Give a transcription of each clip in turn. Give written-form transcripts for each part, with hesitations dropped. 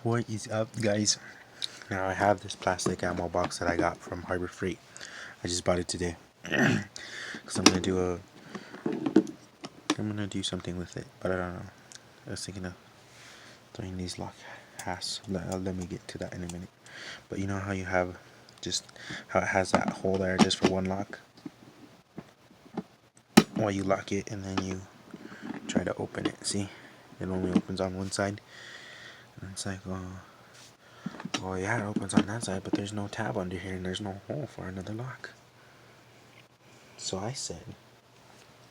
What is up, guys? Now I have this plastic ammo box that I got from Harbor Freight. I just bought it today because I'm gonna do something with it, but I don't know. I was thinking of throwing these lock hasps. Let me get to that in a minute. But you know how you have just how it has that hole there just for one lock. While you lock it and then you try to open it. See, it only opens on one side, and it's like, oh yeah, it opens on that side, but there's no tab under here and there's no hole for another lock. So I said,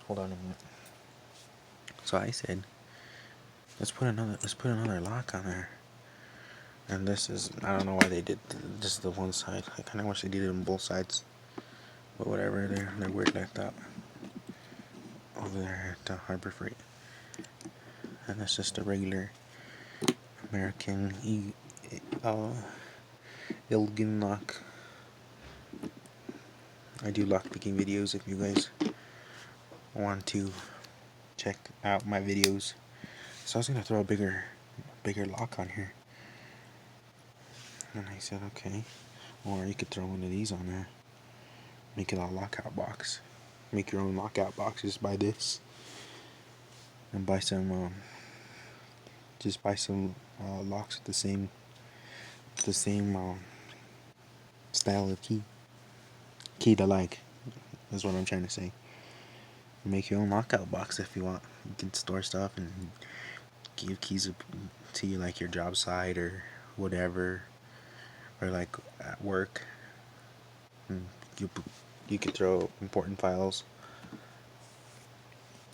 hold on a minute. So I said, let's put another lock on there. And this is, I don't know why they did just the one side. I kind of wish they did it on both sides. But whatever, they're weird like that. Over there at Harbor Freight. And that's just a regular American Elgin lock. I do lock picking videos if you guys want to check out my videos. So I was gonna throw a bigger lock on here. And I said, okay. Or you could throw one of these on there. Make it a lockout box. Make your own lockout box. Just buy this. And buy some, just buy some locks with the same style of key. Key to like, is what I'm trying to say. Make your own lockout box if you want. You can store stuff and give keys to you, like your job site or whatever. Or like at work. And you could throw important files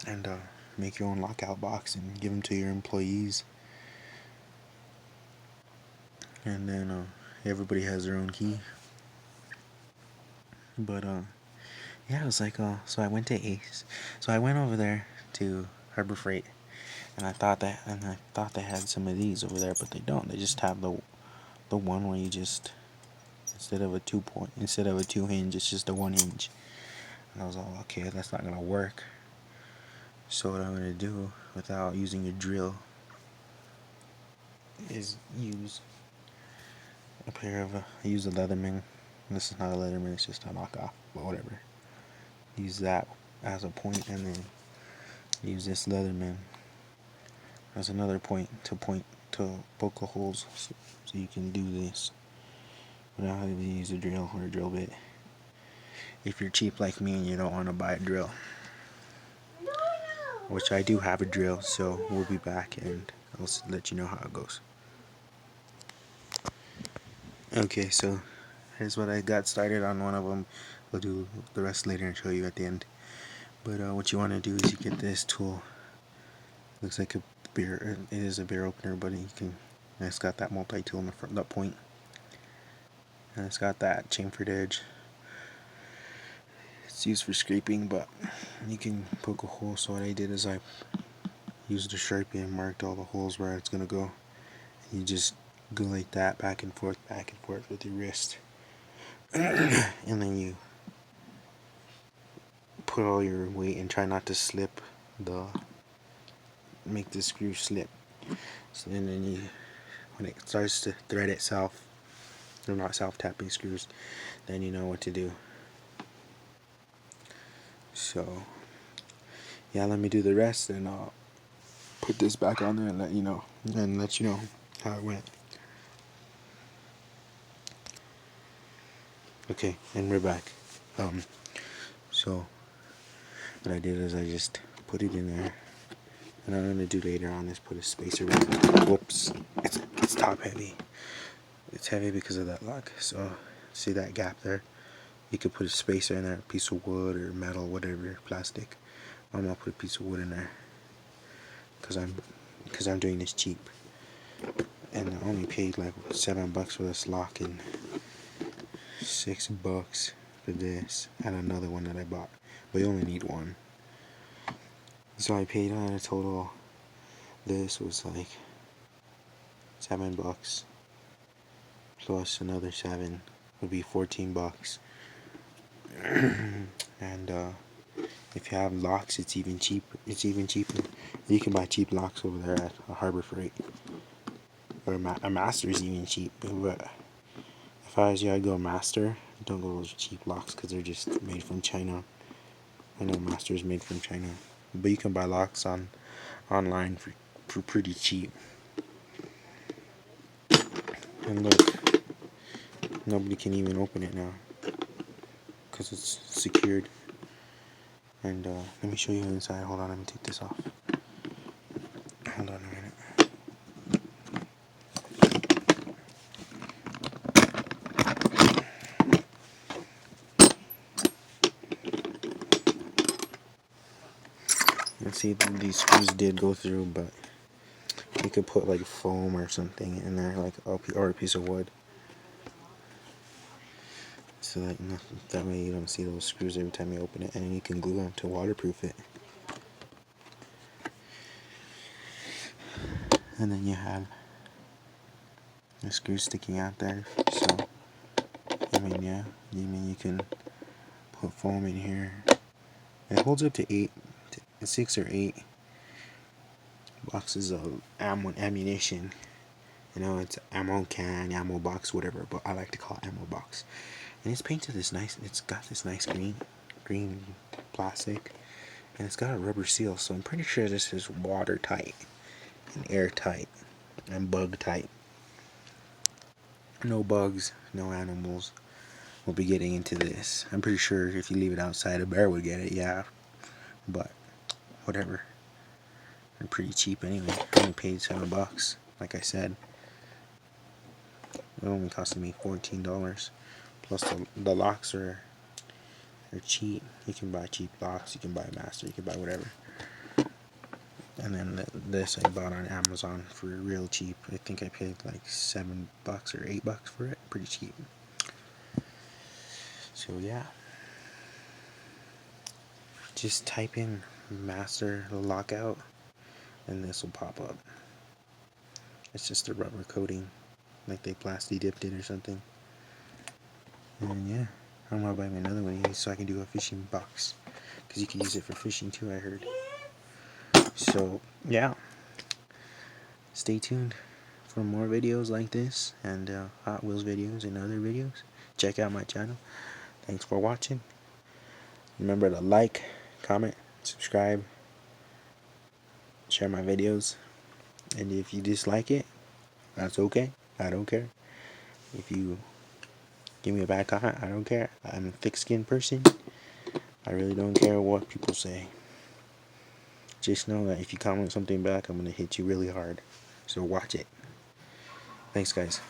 and make your own lockout box and give them to your employees. And then everybody has their own key. But yeah, it was like so I went to Ace. So I went over there to Harbor Freight, and I thought they had some of these over there, but they don't. They just have the one where you just instead of a 2 hinge, it's just a 1 hinge. And I was all, okay, that's not gonna work. So what I'm gonna do without using a drill is use use a Leatherman. This is not a Leatherman, it's just a knockoff, but whatever. Use that as a point, and then use this Leatherman as another point to poke the holes, so you can do this without having to use a drill or a drill bit. If you're cheap like me and you don't want to buy a drill, which I do have a drill, so we'll be back and I'll let you know how it goes. Okay, so here's what I got started on one of them. I'll do the rest later and show you at the end. But what you want to do is you get this tool. Looks like a beer. It is a beer opener, but you can. And it's got that multi-tool in the front, that point, and it's got that chamfered edge. It's used for scraping, but you can poke a hole. So what I did is I used a Sharpie and marked all the holes where it's gonna go. And you just go like that, back and forth with your wrist, and then you put all your weight and try not to slip make the screw slip. So then you, when it starts to thread itself, they're not self-tapping screws, then you know what to do. So yeah, let me do the rest and I'll put this back on there and let you know how it went. Okay, and we're back. So what I did is I just put it in there, and I'm gonna do later on is put a spacer around it. Whoops, it's top heavy. It's heavy because of that lock. So see that gap there? You could put a spacer in there, a piece of wood or metal, whatever, plastic. I'm gonna put a piece of wood in there because I'm doing this cheap, and I only paid like $7 for this lock and $6 for this and another one that I bought, but you only need one. So I paid on a total. This was like $7 plus another 7 would be $14. And if you have locks, it's even cheaper. You can buy cheap locks over there at Harbor Freight. or a master is even cheap. But if I was you, I'd go master. Don't go those cheap locks because they're just made from China. I know master is made from China, but you can buy locks online for pretty cheap. And look, nobody can even open it now because it's secured. And let me show you inside. Hold on, let me take this off. Hold on a minute. Let's see, these screws did go through, but you could put like foam or something in there, like or a piece of wood, so that way you don't see those screws every time you open it, and then you can glue them to waterproof it. And then you have the screws sticking out there, so I mean you can put foam in here. It holds up to 6 or 8 boxes of ammo and ammunition. You know, it's ammo can, ammo box, whatever, but I like to call it ammo box. And it's painted this nice, it's got this nice green plastic, and it's got a rubber seal, so I'm pretty sure this is watertight and airtight and bug tight. No bugs, no animals will be getting into this. I'm pretty sure if you leave it outside, a bear would get it, yeah, but whatever. They're pretty cheap anyway. I only paid $7, like I said. It only costed me $14. Plus the locks they're cheap. You can buy cheap locks, you can buy master, you can buy whatever. And then this I bought on Amazon for real cheap. I think I paid like $7 or $8 for it. Pretty cheap. So yeah, just type in master lockout and this will pop up. It's just a rubber coating, like they plasti dipped it or something. And yeah, I'm gonna buy me another one so I can do a fishing box, because you can use it for fishing too, I heard. So yeah, stay tuned for more videos like this, and Hot Wheels videos and other videos. Check out my channel. Thanks for watching. Remember to like, comment, subscribe, share my videos, and if you dislike it, that's okay. I don't care. If you give me a bad comment, I don't care. I'm a thick-skinned person. I really don't care what people say. Just know that if you comment something back, I'm gonna hit you really hard. So watch it. Thanks, guys.